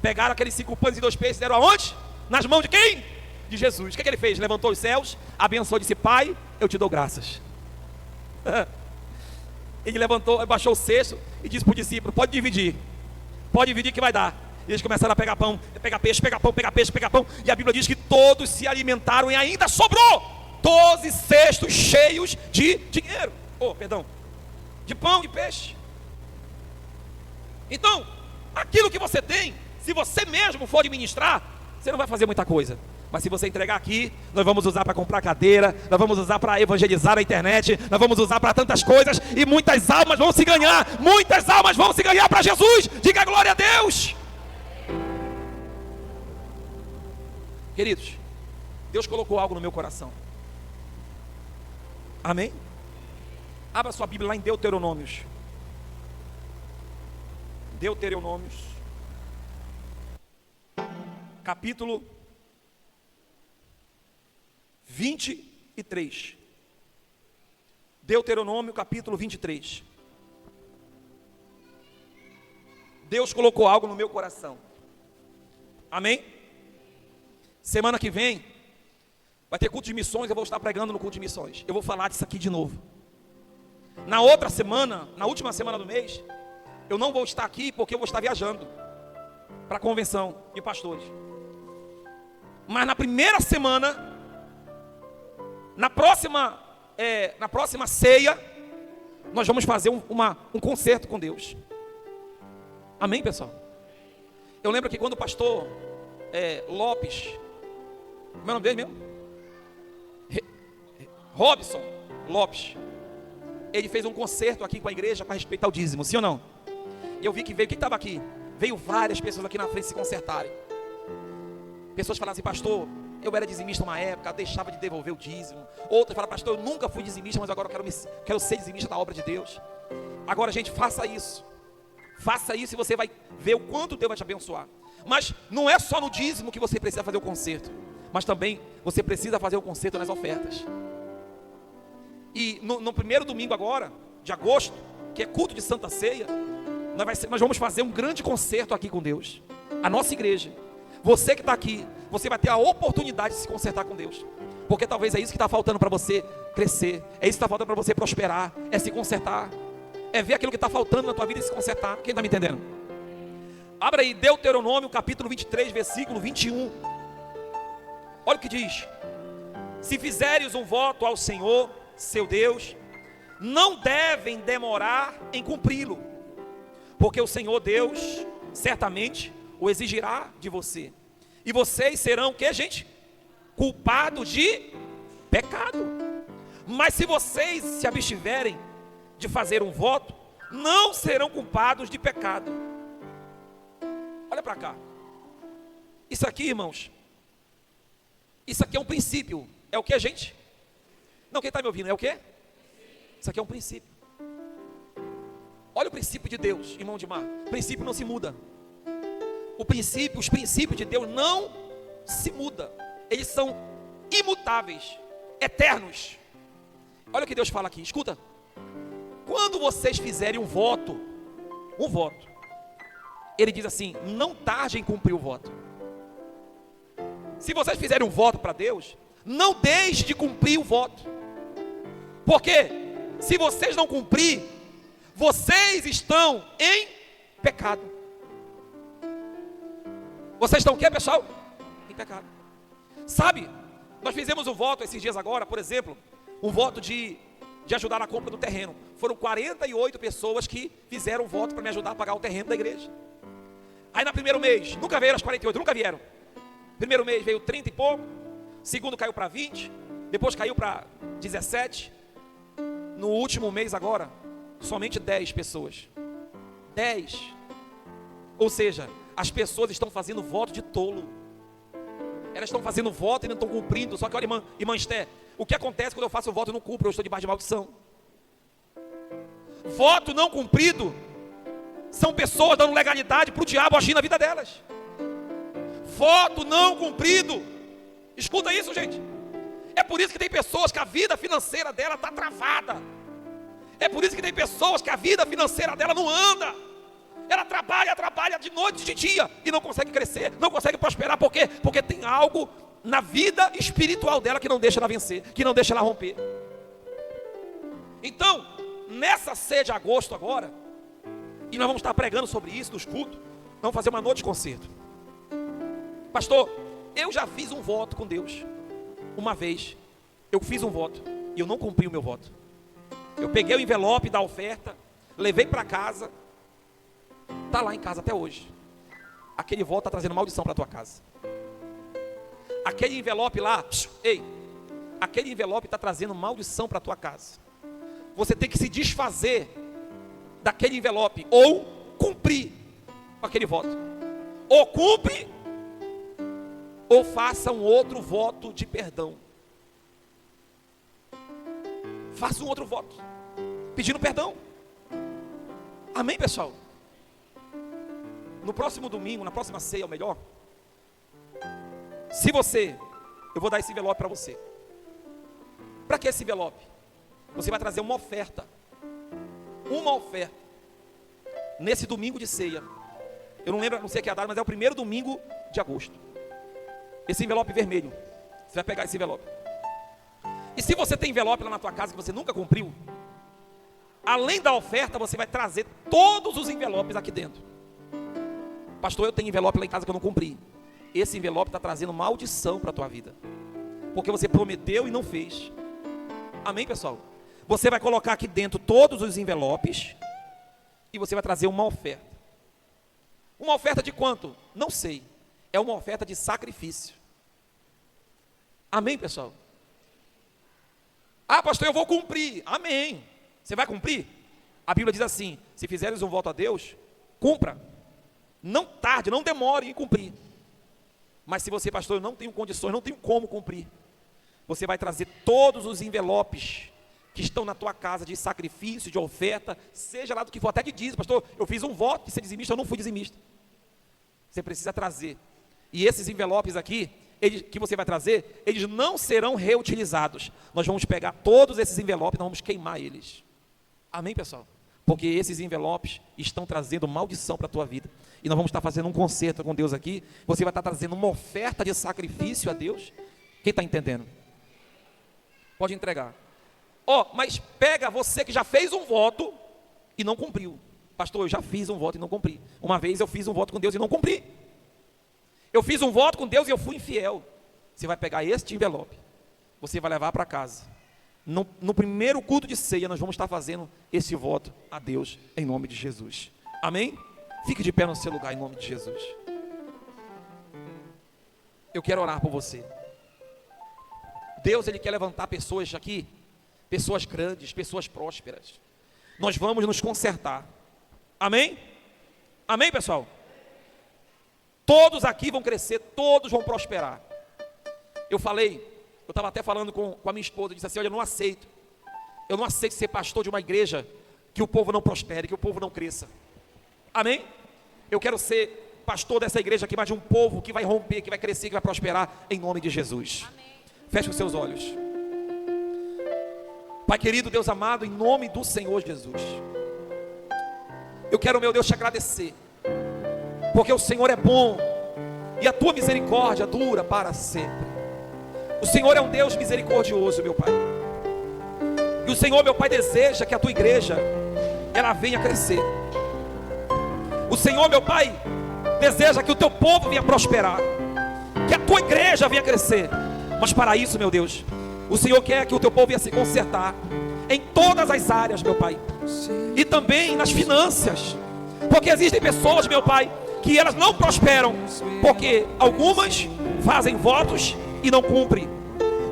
Pegaram aqueles 5 pães e 2 peixes, deram aonde? Nas mãos de quem? De Jesus. O que ele fez? Levantou os céus, abençoou e disse: Pai, eu te dou graças. Ele levantou, baixou o cesto e disse para o discípulo: pode dividir que vai dar. E eles começaram a pegar pão, pegar peixe, pegar pão, pegar peixe, pegar pão. E a Bíblia diz que todos se alimentaram e ainda sobrou 12 cestos cheios de dinheiro. De pão, de peixe. Então, aquilo que você tem, se você mesmo for administrar, você não vai fazer muita coisa. Mas se você entregar aqui, nós vamos usar para comprar cadeira, nós vamos usar para evangelizar a internet, nós vamos usar para tantas coisas, e muitas almas vão se ganhar para Jesus. Diga glória a Deus. Queridos, Deus colocou algo no meu coração. Amém? Abra sua Bíblia lá em Deuteronômios. Capítulo 23. Deuteronômio capítulo 23. Deus colocou algo no meu coração. Amém? Semana que vem vai ter culto de missões. Eu vou estar pregando no culto de missões. Eu vou falar disso aqui de novo. Na outra semana, na última semana do mês, eu não vou estar aqui porque eu vou estar viajando para a convenção de pastores. Mas na primeira semana, na próxima ceia, nós vamos fazer um concerto com Deus. Amém, pessoal? Eu lembro que quando o pastor Lopes, como é o nome dele mesmo? Robson Lopes, ele fez um concerto aqui com a igreja para respeitar o dízimo, sim ou não? E eu vi que veio, quem estava aqui? Veio várias pessoas aqui na frente se consertarem. Pessoas falaram assim: pastor, eu era dizimista uma época, deixava de devolver o dízimo. Outras falaram: pastor, eu nunca fui dizimista, mas agora eu quero ser dizimista da obra de Deus. Agora, gente, faça isso e você vai ver o quanto Deus vai te abençoar. Mas não é só no dízimo que você precisa fazer o conserto, mas também você precisa fazer o conserto nas ofertas. E no primeiro domingo agora, de agosto, que é culto de Santa Ceia, nós vamos fazer um grande concerto aqui com Deus. A nossa igreja. Você que está aqui, você vai ter a oportunidade de se consertar com Deus. Porque talvez é isso que está faltando para você crescer. É isso que está faltando para você prosperar. É se consertar. É ver aquilo que está faltando na tua vida e se consertar. Quem está me entendendo? Abra aí Deuteronômio capítulo 23, versículo 21. Olha o que diz: se fizeres um voto ao Senhor, seu Deus, não devem demorar em cumpri-lo, porque o Senhor Deus certamente o exigirá de você. E vocês serão o que, gente? Culpados de pecado. Mas se vocês se abstiverem de fazer um voto, não serão culpados de pecado. Olha para cá. Isso aqui, irmãos, isso aqui é um princípio. É o que, gente? Não, quem está me ouvindo, é o quê? Isso aqui é um princípio. Olha o princípio de Deus, irmão de mar. O princípio não se muda. Os princípios de Deus não se mudam. Eles são imutáveis, eternos. Olha o que Deus fala aqui, escuta. Quando vocês fizerem um voto, Ele diz assim: não tarde em cumprir o voto. Se vocês fizerem um voto para Deus, não deixe de cumprir o voto. Porque se vocês não cumprir, vocês estão em pecado. Vocês estão o quê, pessoal? Em pecado. Sabe, nós fizemos um voto esses dias agora, por exemplo, um voto de ajudar na compra do terreno. Foram 48 pessoas que fizeram um voto para me ajudar a pagar o terreno da igreja. Aí no primeiro mês, nunca vieram as 48, nunca vieram. Primeiro mês veio 30 e pouco, segundo caiu para 20, depois caiu para 17. No último mês agora, somente 10 pessoas. 10. Ou seja, as pessoas estão fazendo voto de tolo. Elas estão fazendo voto e não estão cumprindo. Só que olha, irmã Esté, o que acontece quando eu faço voto e não cumpro? Eu estou debaixo de maldição. Voto não cumprido são pessoas dando legalidade para o diabo agir na vida delas. Voto não cumprido, escuta isso, gente. É por isso que tem pessoas que a vida financeira dela está travada. É por isso que tem pessoas que a vida financeira dela não anda. Ela trabalha de noite e de dia e não consegue crescer, não consegue prosperar. Por quê? Porque tem algo na vida espiritual dela que não deixa ela vencer, que não deixa ela romper. Então, nessa ceia de agosto agora, e nós vamos estar pregando sobre isso nos cultos, vamos fazer uma noite de concerto. Pastor, eu já fiz um voto com Deus. Uma vez, eu fiz um voto e eu não cumpri o meu voto. Eu peguei o envelope da oferta, levei para casa, está lá em casa até hoje. Aquele voto está trazendo maldição para a tua casa. Aquele envelope lá, aquele envelope está trazendo maldição para a tua casa. Você tem que se desfazer daquele envelope, ou cumprir com aquele voto. Ou cumpre, ou faça um outro voto de perdão. Faça um outro voto, pedindo perdão. Amém, pessoal? No próximo domingo, na próxima ceia, ou melhor, eu vou dar esse envelope para você. Para que esse envelope? Você vai trazer uma oferta. Uma oferta. Nesse domingo de ceia. Eu não lembro, não sei que é a data, mas é o primeiro domingo de agosto. Esse envelope vermelho. Você vai pegar esse envelope. E se você tem envelope lá na tua casa que você nunca cumpriu, além da oferta, você vai trazer todos os envelopes aqui dentro. Pastor, eu tenho envelope lá em casa que eu não cumpri. Esse envelope está trazendo maldição para a tua vida, porque você prometeu e não fez. Amém, pessoal? Você vai colocar aqui dentro todos os envelopes e você vai trazer uma oferta. Uma oferta de quanto? Não sei. É uma oferta de sacrifício. Amém, pessoal? Ah, pastor, eu vou cumprir. Amém. Você vai cumprir? A Bíblia diz assim: se fizeres um voto a Deus, cumpra. Não tarde, não demore em cumprir. Mas se você, pastor, eu não tenho condições, não tenho como cumprir, você vai trazer todos os envelopes que estão na tua casa de sacrifício, de oferta, seja lá do que for, até de dízimo. Pastor, eu fiz um voto de ser dizimista, eu não fui dizimista. Você precisa trazer. E esses envelopes aqui, que você vai trazer, eles não serão reutilizados. Nós vamos pegar todos esses envelopes e nós vamos queimar eles. Amém, pessoal? Porque esses envelopes estão trazendo maldição para a tua vida. E nós vamos estar fazendo um concerto com Deus aqui. Você vai estar trazendo uma oferta de sacrifício a Deus. Quem está entendendo? Pode entregar. Mas pega você que já fez um voto e não cumpriu. Pastor, eu já fiz um voto e não cumpri. Uma vez eu fiz um voto com Deus e não cumpri. Eu fiz um voto com Deus e eu fui infiel. Você vai pegar este envelope, você vai levar para casa. No primeiro culto de ceia, nós vamos estar fazendo esse voto a Deus, em nome de Jesus. Amém? Fique de pé no seu lugar, em nome de Jesus. Eu quero orar por você. Deus, Ele quer levantar pessoas aqui, pessoas grandes, pessoas prósperas. Nós vamos nos consertar. Amém? Amém, pessoal? Todos aqui vão crescer, todos vão prosperar. Eu falei Eu estava até falando com a minha esposa, eu disse assim: olha, eu não aceito ser pastor de uma igreja que o povo não prospere, que o povo não cresça. Amém? Eu quero ser pastor dessa igreja aqui, mas de um povo que vai romper, que vai crescer, que vai prosperar, em nome de Jesus. Amém. Feche os seus olhos. Pai querido, Deus amado, em nome do Senhor Jesus, eu quero, meu Deus, te agradecer, porque o Senhor é bom, e a tua misericórdia dura para sempre. O Senhor é um Deus misericordioso, meu Pai. E o Senhor, meu Pai, deseja que a tua igreja, ela venha crescer. O Senhor, meu Pai, deseja que o teu povo venha prosperar, que a tua igreja venha crescer. Mas para isso, meu Deus, o Senhor quer que o teu povo venha se consertar em todas as áreas, meu Pai, e também nas finanças, porque existem pessoas, meu Pai, que elas não prosperam, porque algumas fazem votos e não cumprem,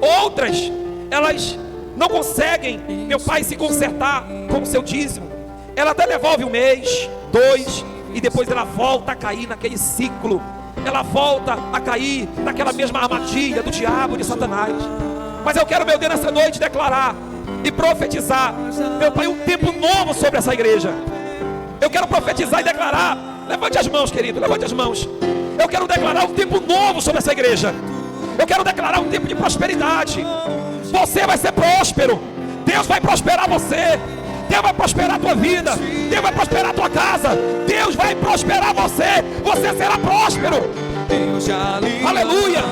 outras, elas não conseguem, meu Pai, se consertar com o seu dízimo. Ela até devolve um mês, 2, e depois ela volta a cair naquele ciclo, ela volta a cair naquela mesma armadilha do diabo, de Satanás. Mas eu quero, meu Deus, nessa noite declarar e profetizar, meu Pai, um tempo novo sobre essa igreja. Eu quero profetizar e declarar. Levante as mãos, querido, levante as mãos. Eu quero declarar um tempo novo sobre essa igreja. Eu quero declarar um tempo de prosperidade. Você vai ser próspero. Deus vai prosperar você. Deus vai prosperar a tua vida. Deus vai prosperar a tua casa. Deus vai prosperar você. Você será próspero. Aleluia.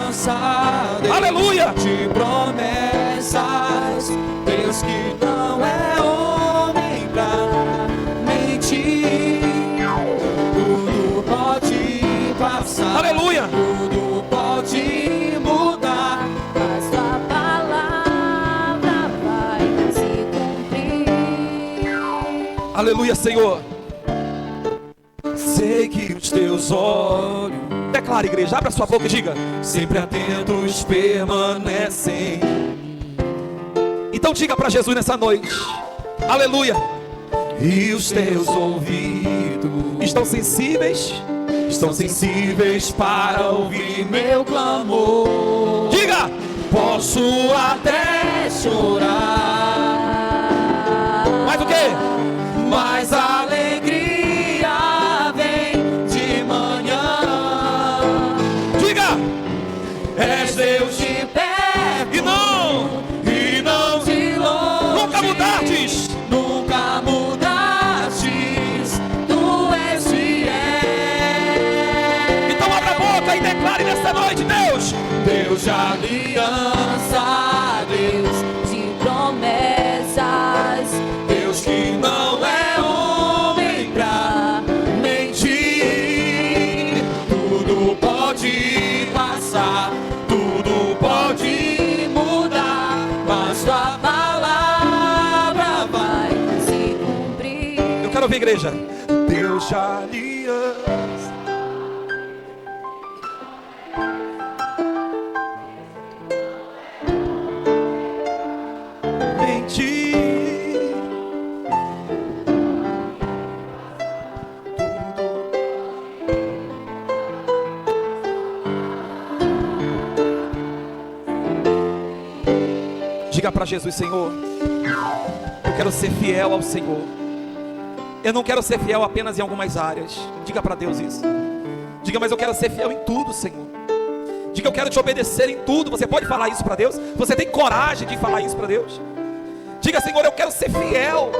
Aleluia. De promessas, Deus que não é homem pra mentir. Tudo pode passar. Aleluia. Tudo pode mudar, mas tua palavra vai se cumprir. Aleluia, Senhor. sei que os teus olhos, declara, igreja, abra sua boca e diga: sempre atentos permanecem. Então diga para Jesus nessa noite: aleluia. E os teus ouvidos Estão sensíveis para ouvir meu clamor. Diga: posso até chorar, mais o quê? mas a alegria vem de manhã. Diga: És Deus de perto e não de longe. nunca mudastes. Nunca mudastes, tu és fiel. Então abra a boca e declare nessa noite: Deus, Deus de aliança, Deus, de promessas, Deus que não é homem pra mentir. Tudo pode passar, tudo pode mudar, mas tua palavra vai. se cumprir. eu quero ouvir, igreja. Deus de aliança. Mentir. Diga para Jesus: Senhor, eu quero ser fiel ao Senhor. Eu não quero ser fiel apenas em algumas áreas. Diga para Deus isso. Diga: mas eu quero ser fiel em tudo, Senhor. Diga: eu quero te obedecer em tudo. Você pode falar isso para Deus? Você tem coragem de falar isso para Deus? Diga: Senhor, eu quero ser fiel.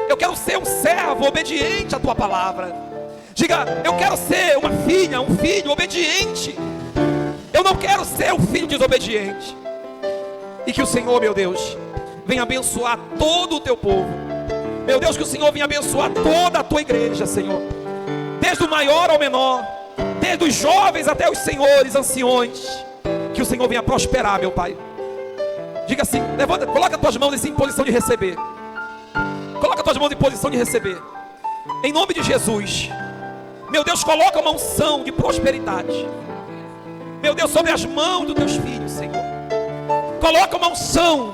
Eu quero ser um servo obediente à tua palavra. Diga: eu quero ser uma filha, um filho obediente. Eu não quero ser um filho desobediente. E que o Senhor, meu Deus, venha abençoar todo o teu povo. Meu Deus, que o Senhor venha abençoar toda a tua igreja, Senhor, desde o maior ao menor, desde os jovens até os senhores, anciões. Que o Senhor venha prosperar, meu Pai. Diga assim, levanta, coloca as tuas mãos assim, em posição de receber. Coloca as tuas mãos em posição de receber. Em nome de Jesus. Meu Deus, coloca uma unção de prosperidade, meu Deus, sobre as mãos dos teus filhos, Senhor. Coloca uma unção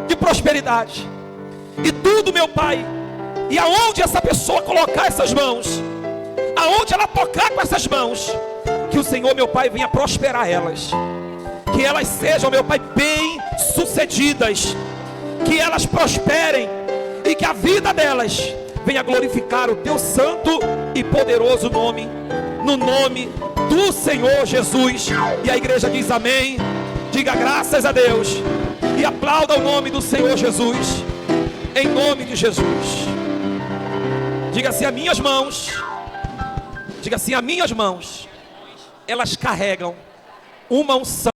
de prosperidade. E tudo, meu Pai, e aonde essa pessoa colocar essas mãos, aonde ela tocar com essas mãos, que o Senhor, meu Pai, venha prosperar elas. que elas sejam, meu Pai, bem-sucedidas, que elas prosperem e que a vida delas venha glorificar o Teu santo e poderoso nome, no nome do Senhor Jesus. E a igreja diz amém. Diga graças a Deus e aplauda o nome do Senhor Jesus, em nome de Jesus. Diga assim: as minhas mãos, diga assim: as minhas mãos, elas carregam uma unção